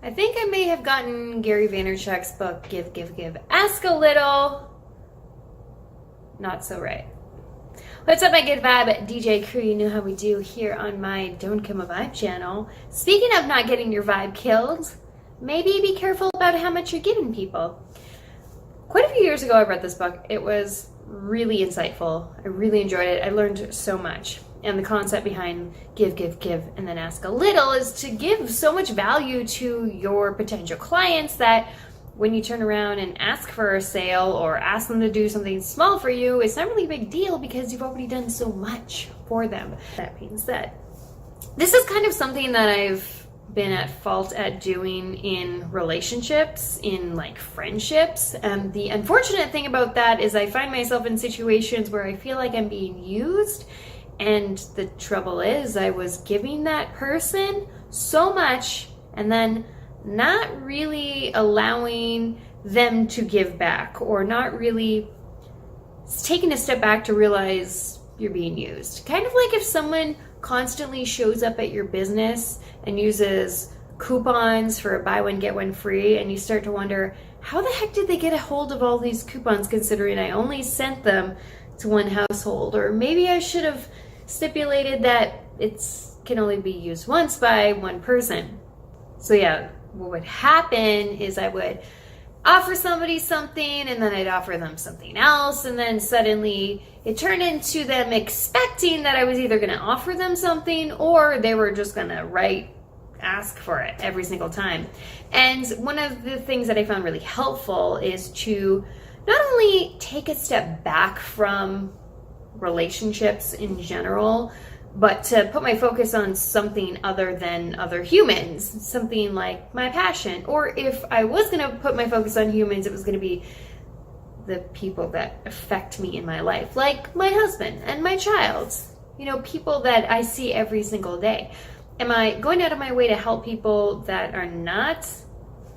I think I may have gotten Gary Vaynerchuk's book, Give, Give, Give, Ask a Little. Not so right. What's up, my good vibe DJ crew? You know how we do here on my Don't Kill My Vibe channel. Speaking of not getting your vibe killed, maybe be careful about how much you're giving people. Quite a few years ago, I read this book. It was really insightful. I really enjoyed it. I learned so much. And the concept behind give, give, give, and then ask a little is to give so much value to your potential clients that when you turn around and ask for a sale or ask them to do something small for you, it's not really a big deal because you've already done so much for them. That being said, this is kind of something that I've been at fault at doing in relationships, in like friendships. And the unfortunate thing about that is I find myself in situations where I feel like I'm being used. And the trouble is I was giving that person so much and then not really allowing them to give back, or not really taking a step back to realize you're being used. Kind of like if someone constantly shows up at your business and uses coupons for a buy one get one free, and you start to wonder, how the heck did they get a hold of all these coupons considering I only sent them to one household? Or maybe I should have stipulated that it can only be used once by one person. So yeah, what would happen is I would offer somebody something and then I'd offer them something else, and then suddenly it turned into them expecting that I was either going to offer them something or they were just going to ask for it every single time. And one of the things that I found really helpful is to not only take a step back from relationships in general, but to put my focus on something other than other humans, something like my passion. Or if I was going to put my focus on humans, it was going to be the people that affect me in my life, like my husband and my child, people that I see every single day. Am I going out of my way to help people that are not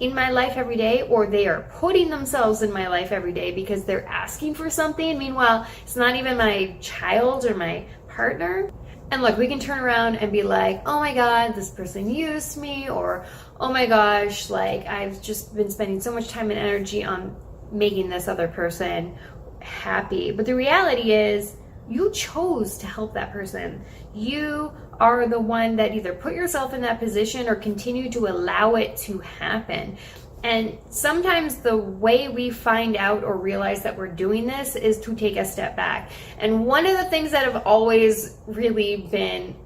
in my life every day, or they are putting themselves in my life every day because they're asking for something? Meanwhile, it's not even my child or my partner. And look, we can turn around and be like, oh my God, this person used me, or oh my gosh, like I've just been spending so much time and energy on making this other person happy. But the reality is you chose to help that person. You are the one that either put yourself in that position or continue to allow it to happen. And sometimes the way we find out or realize that we're doing this is to take a step back. And one of the things that have always really been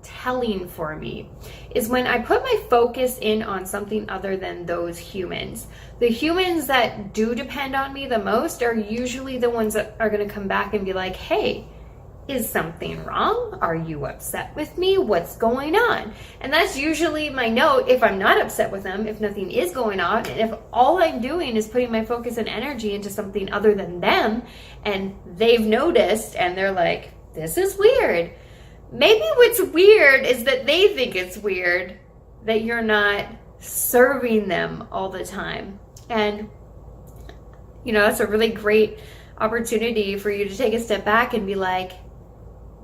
telling for me is when I put my focus in on something other than those humans. The humans that do depend on me the most are usually the ones that are going to come back and be like, hey, is something wrong? Are you upset with me? What's going on? And that's usually my note if I'm not upset with them, if nothing is going on, and if all I'm doing is putting my focus and energy into something other than them, and they've noticed and they're like, this is weird. Maybe what's weird is that they think it's weird that you're not serving them all the time. And that's a really great opportunity for you to take a step back and be like,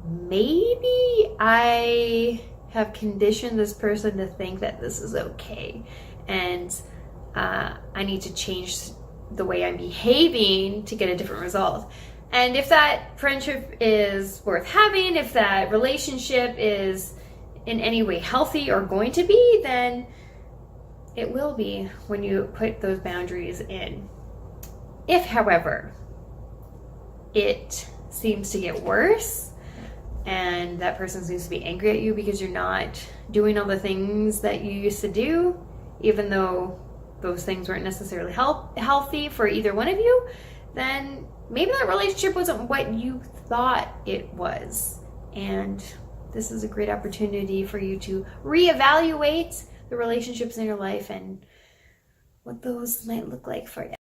maybe I have conditioned this person to think that this is okay, and I need to change the way I'm behaving to get a different result. And if that friendship is worth having, if that relationship is in any way healthy or going to be, then it will be when you put those boundaries in. If, however, it seems to get worse, and that person seems to be angry at you because you're not doing all the things that you used to do, even though those things weren't necessarily healthy for either one of you, then maybe that relationship wasn't what you thought it was. And this is a great opportunity for you to reevaluate the relationships in your life and what those might look like for you.